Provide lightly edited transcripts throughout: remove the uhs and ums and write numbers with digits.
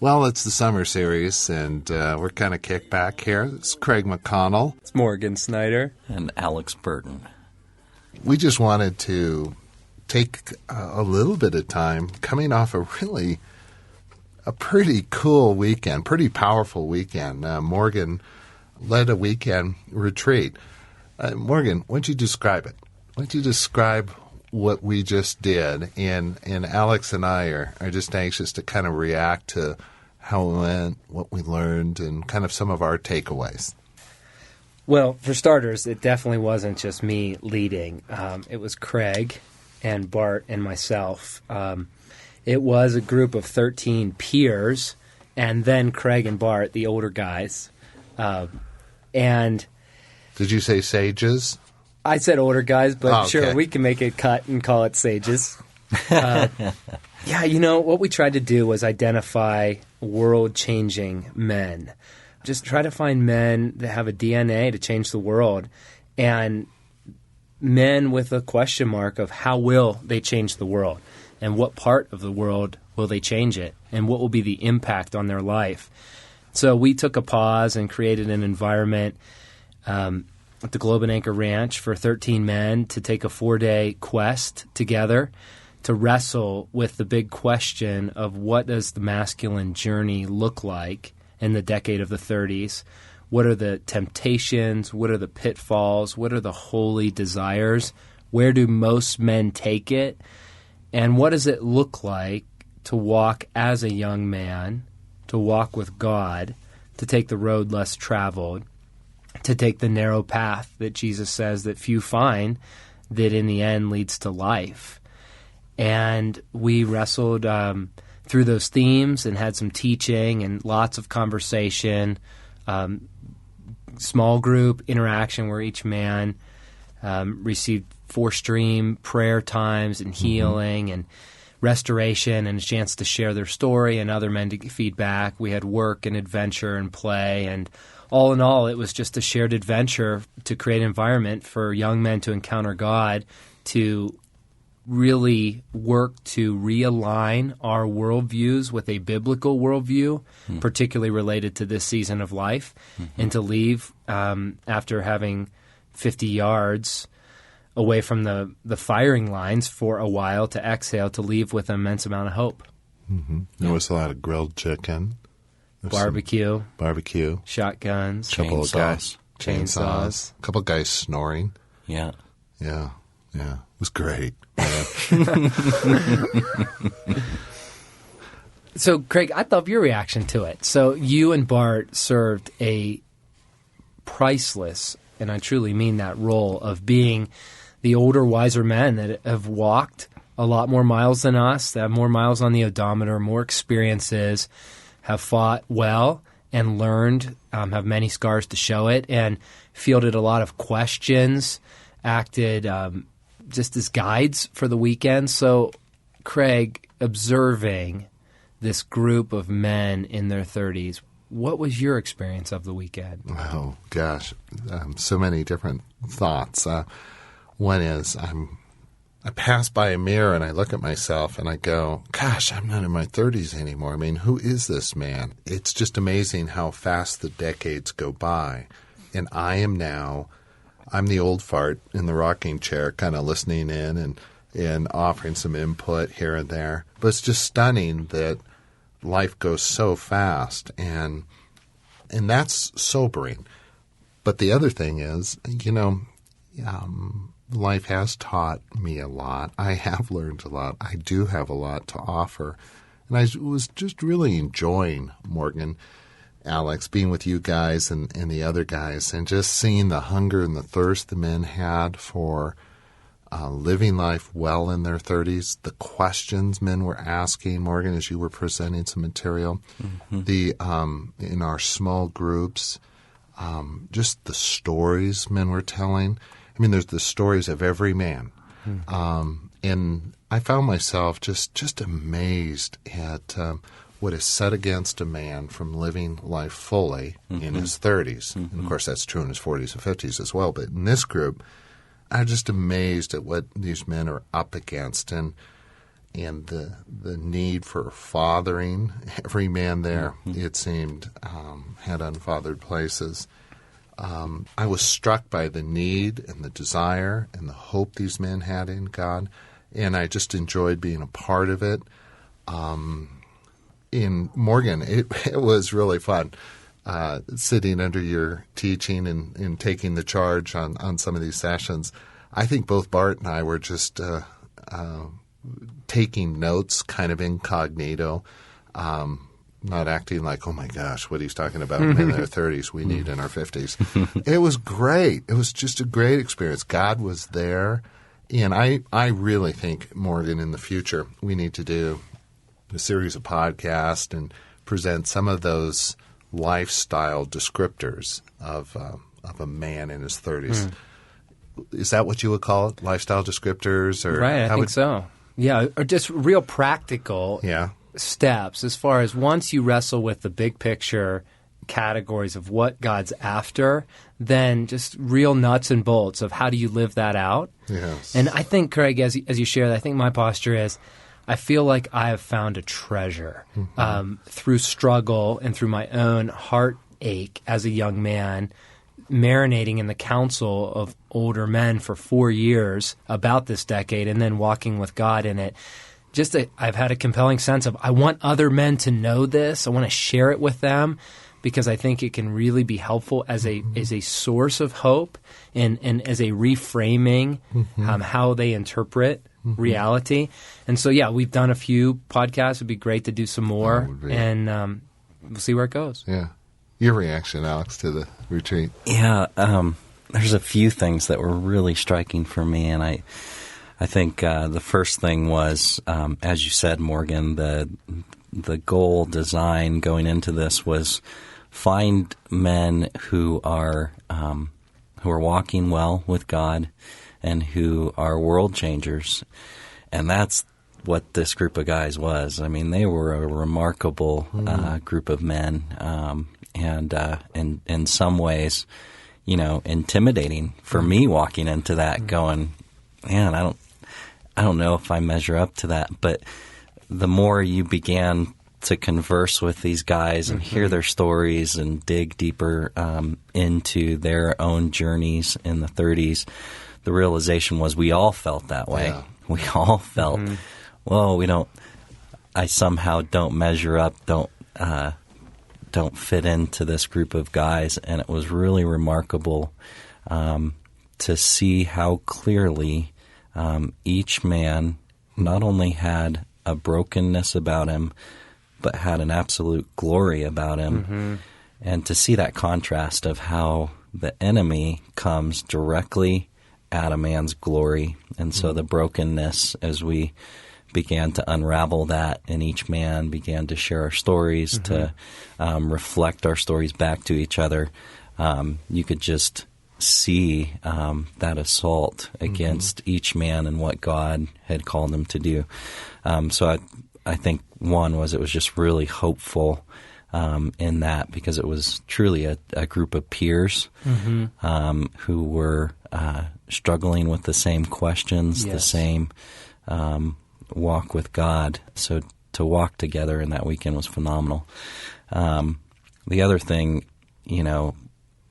Well, it's the summer series, and we're kind of kicked back here. It's Craig McConnell. It's Morgan Snyder. And Alex Burton. We just wanted to take a little bit of time coming off a pretty cool weekend, pretty powerful weekend. Morgan led a weekend retreat. Morgan, why don't you describe it? Why don't you describe what we just did? And Alex and I are just anxious to kind of react to how it went, what we learned, and kind of some of our takeaways. Well, for starters, it definitely wasn't just me leading. It was Craig and Bart and myself. It was a group of 13 peers, and then Craig and Bart, the older guys. And did you say sages? I said older guys, but okay. Sure, we can make it cut and call it sages. Yeah, what we tried to do was identify world-changing men. Just try to find men that have a DNA to change the world, and men with a question mark of how will they change the world, and what part of the world will they change it, and what will be the impact on their life. So we took a pause and created an environment at the Globe and Anchor Ranch for 13 men to take a 4-day quest together to wrestle with the big question of what does the masculine journey look like in the decade of the 30s? What are the temptations? What are the pitfalls? What are the holy desires? Where do most men take it? And what does it look like to walk as a young man, to walk with God, to take the road less traveled, to take the narrow path that Jesus says that few find, that in the end leads to life? And we wrestled through those themes and had some teaching and lots of conversation, small group interaction where each man received 4-stream prayer times and healing and restoration and a chance to share their story and other men to get feedback. We had work and adventure and play, and all in all, it was just a shared adventure to create an environment for young men to encounter God, to really work to realign our worldviews with a biblical worldview, particularly related to this season of life, and to leave after having 50 yards away from the firing lines for a while, to exhale, to leave with an immense amount of hope. There was a lot of grilled chicken. Barbecue, shotguns, chainsaws, a couple of guys snoring. Yeah. It was great. So, Craig, I'd love your reaction to it. So you and Bart served a priceless, and I truly mean that, role of being the older, wiser men that have walked a lot more miles than us, that have more miles on the odometer, more experiences, have fought well and learned, have many scars to show it, and fielded a lot of questions, acted just as guides for the weekend. So, Craig, observing this group of men in their 30s, what was your experience of the weekend? Oh, gosh, so many different thoughts. One is I pass by a mirror and I look at myself and I go, gosh, I'm not in my 30s anymore. I mean, who is this man? It's just amazing how fast the decades go by. And I'm the old fart in the rocking chair, kind of listening in and offering some input here and there. But it's just stunning that life goes so fast, and that's sobering. But the other thing is, life has taught me a lot. I have learned a lot. I do have a lot to offer. And I was just really enjoying, Morgan, Alex, being with you guys and the other guys, and just seeing the hunger and the thirst the men had for living life well in their 30s, the questions men were asking, Morgan, as you were presenting some material, in our small groups, just the stories men were telling. I mean, there's the stories of every man. And I found myself just amazed at what is set against a man from living life fully in his 30s. And, of course, that's true in his 40s and 50s as well. But in this group, I'm just amazed at what these men are up against. And the need for fathering. Every man there, it seemed, had unfathered places. I was struck by the need and the desire and the hope these men had in God, and I just enjoyed being a part of it. In Morgan, it was really fun sitting under your teaching and taking the charge on some of these sessions. I think both Bart and I were just taking notes kind of incognito, not acting like, oh my gosh, what he's talking about men in their 30s, we need in our 50s. It was great. It was just a great experience. God was there. And I really think, Morgan, in the future, we need to do a series of podcasts and present some of those lifestyle descriptors of a man in his 30s. Is that what you would call it? Lifestyle descriptors? Or right, I think so. Yeah, or just real practical steps as far as once you wrestle with the big picture categories of what God's after, then just real nuts and bolts of how do you live that out. Yes. And I think, Craig, as you share, I think my posture is I feel like I have found a treasure through struggle and through my own heartache as a young man, marinating in the counsel of older men for 4 years about this decade and then walking with God in it. I've had a compelling sense of I want other men to know this. I want to share it with them because I think it can really be helpful as a source of hope and as a reframing how they interpret reality. And so, we've done a few podcasts. It'd be great to do some more, and we'll see where it goes. Yeah. Your reaction, Alex, to the retreat? Yeah, there's a few things that were really striking for me, and I think the first thing was, as you said, Morgan, the goal design going into this was find men who are walking well with God and who are world changers, and that's what this group of guys was. I mean, they were a remarkable group of men, and in some ways, intimidating for me walking into that, going, man, I don't know if I measure up to that. But the more you began to converse with these guys and hear their stories and dig deeper into their own journeys in the 30s, the realization was we all felt that way. Yeah. We all felt, I somehow don't measure up, don't fit into this group of guys. And it was really remarkable to see how clearly each man not only had a brokenness about him, but had an absolute glory about him. And to see that contrast of how the enemy comes directly at a man's glory. And so the brokenness, as we began to unravel that, and each man began to share our stories, to reflect our stories back to each other, you could just see that assault against each man and what God had called them to do. So I think one was it was just really hopeful in that, because it was truly a group of peers who were struggling with the same questions, the same walk with God. So to walk together in that weekend was phenomenal. The other thing,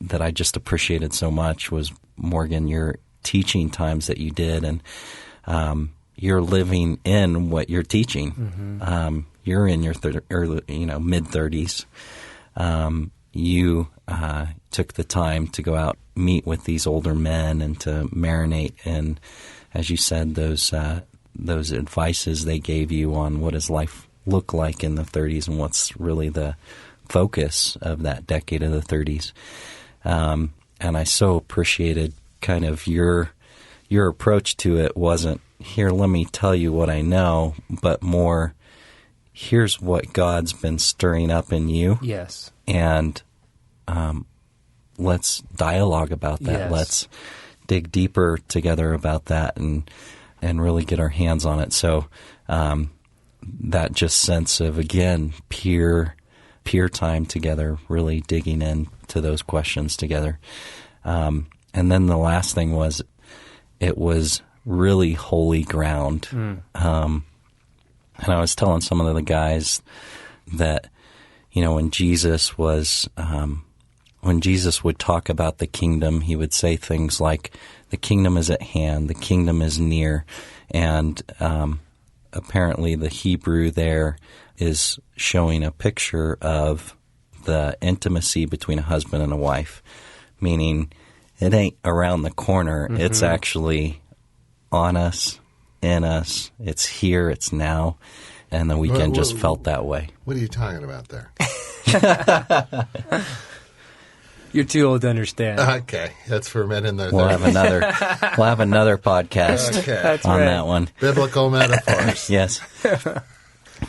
that I just appreciated so much was, Morgan, your teaching times that you did, and you're living in what you're teaching. You're in your mid-30s. You took the time to go out, meet with these older men, and to marinate in, as you said, those advices they gave you on what does life look like in the 30s and what's really the focus of that decade of the 30s. And I so appreciated kind of your approach to it wasn't, here, let me tell you what I know, but more, here's what God's been stirring up in you. Yes. And let's dialogue about that. Yes. Let's dig deeper together about that and really get our hands on it. So that just sense of, again, peer time together, really digging into those questions together. And then the last thing was, it was really holy ground. And I was telling some of the guys that, when Jesus would talk about the kingdom, he would say things like, the kingdom is at hand, the kingdom is near. And apparently the Hebrew there is showing a picture of the intimacy between a husband and a wife, meaning it ain't around the corner. Mm-hmm. It's actually on us, in us. It's here, it's now. And the weekend just felt that way. What are you talking about there? You're too old to understand. Okay, that's for men in their 30s. We'll have another podcast on that one. Biblical metaphors. Yes.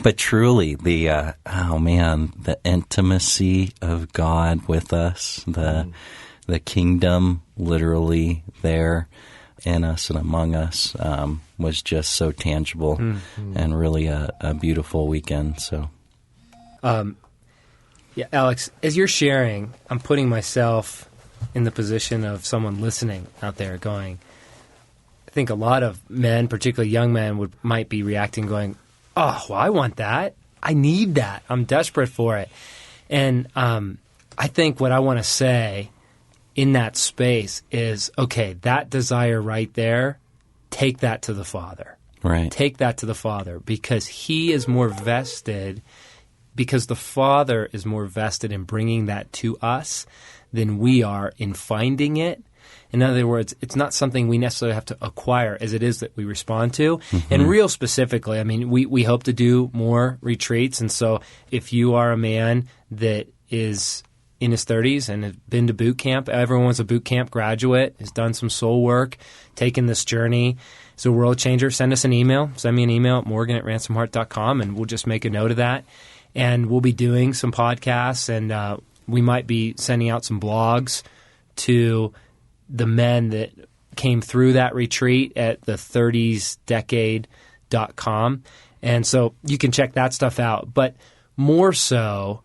But truly, the intimacy of God with us, the kingdom literally there in us and among us was just so tangible and really a beautiful weekend. So, yeah, Alex, as you're sharing, I'm putting myself in the position of someone listening out there going, I think a lot of men, particularly young men, might be reacting going, oh, well, I want that. I need that. I'm desperate for it. And I think what I want to say in that space is, okay, that desire right there, take that to the Father. Right. Take that to the Father because He is more vested, because the Father is more vested in bringing that to us than we are in finding it. In other words, it's not something we necessarily have to acquire as it is that we respond to. Mm-hmm. And real specifically, I mean, we hope to do more retreats. And so if you are a man that is in his 30s and has been to boot camp, everyone's a boot camp graduate, has done some soul work, taken this journey, is a world changer, send us an email. Send me an email at morgan@ransomheart.com, and we'll just make a note of that. And we'll be doing some podcasts, and we might be sending out some blogs to the men that came through that retreat at the thirtiesdecade.com. And so you can check that stuff out. But more so,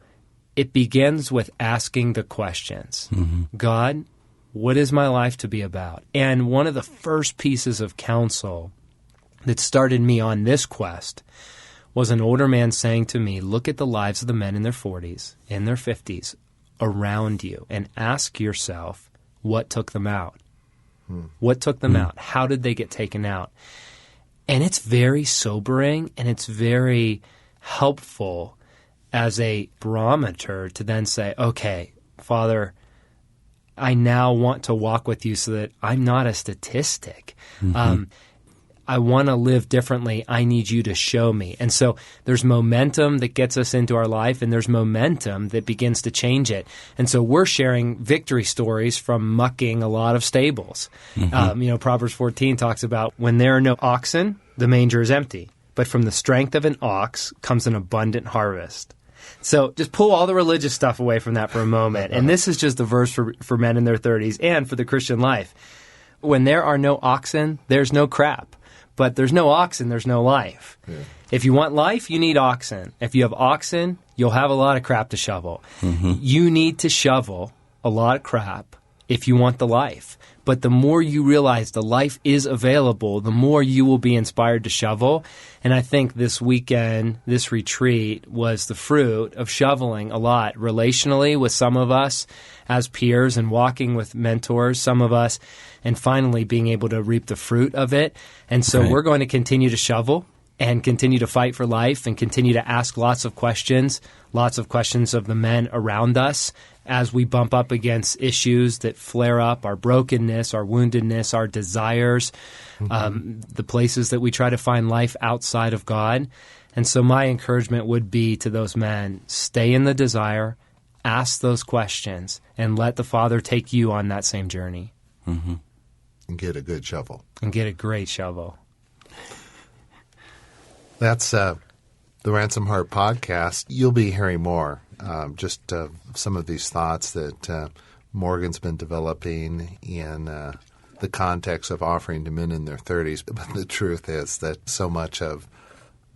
it begins with asking the questions. Mm-hmm. God, what is my life to be about? And one of the first pieces of counsel that started me on this quest was an older man saying to me, look at the lives of the men in their 40s, in their 50s, around you, and ask yourself, what took them out? What took them out? How did they get taken out? And it's very sobering, and it's very helpful as a barometer to then say, okay, Father, I now want to walk with you so that I'm not a statistic. Mm-hmm. I want to live differently. I need you to show me. And so there's momentum that gets us into our life, and there's momentum that begins to change it. And so we're sharing victory stories from mucking a lot of stables. Mm-hmm. Proverbs 14 talks about when there are no oxen, the manger is empty. But from the strength of an ox comes an abundant harvest. So just pull all the religious stuff away from that for a moment. And this is just a verse for men in their 30s and for the Christian life. When there are no oxen, there's no crap. But there's no oxen, there's no life. Yeah. If you want life, you need oxen. If you have oxen, you'll have a lot of crap to shovel. Mm-hmm. You need to shovel a lot of crap if you want the life. But the more you realize the life is available, the more you will be inspired to shovel. And I think this weekend, this retreat, was the fruit of shoveling a lot relationally with some of us as peers and walking with mentors, some of us, and finally being able to reap the fruit of it. And so we're going to continue to shovel and continue to fight for life and continue to ask lots of questions of the men around us as we bump up against issues that flare up, our brokenness, our woundedness, our desires, the places that we try to find life outside of God. And so my encouragement would be to those men, stay in the desire, ask those questions, and let the Father take you on that same journey. Mm-hmm. And get a good shovel. And get a great shovel. That's the Ransom Heart podcast. You'll be hearing more. Just some of these thoughts that Morgan's been developing in the context of offering to men in their 30s. But the truth is that so much of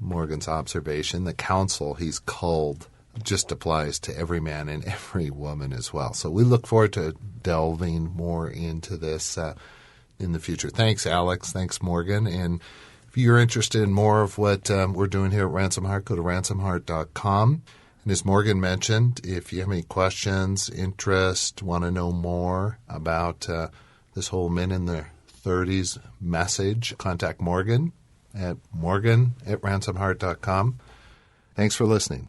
Morgan's observation, the counsel he's culled, just applies to every man and every woman as well. So we look forward to delving more into this in the future. Thanks, Alex. Thanks, Morgan. And If you're interested in more of what we're doing here at Ransom Heart, go to ransomheart.com. And as Morgan mentioned, if you have any questions, interest, want to know more about this whole men in their 30s message, contact Morgan at ransomheart.com. Thanks for listening.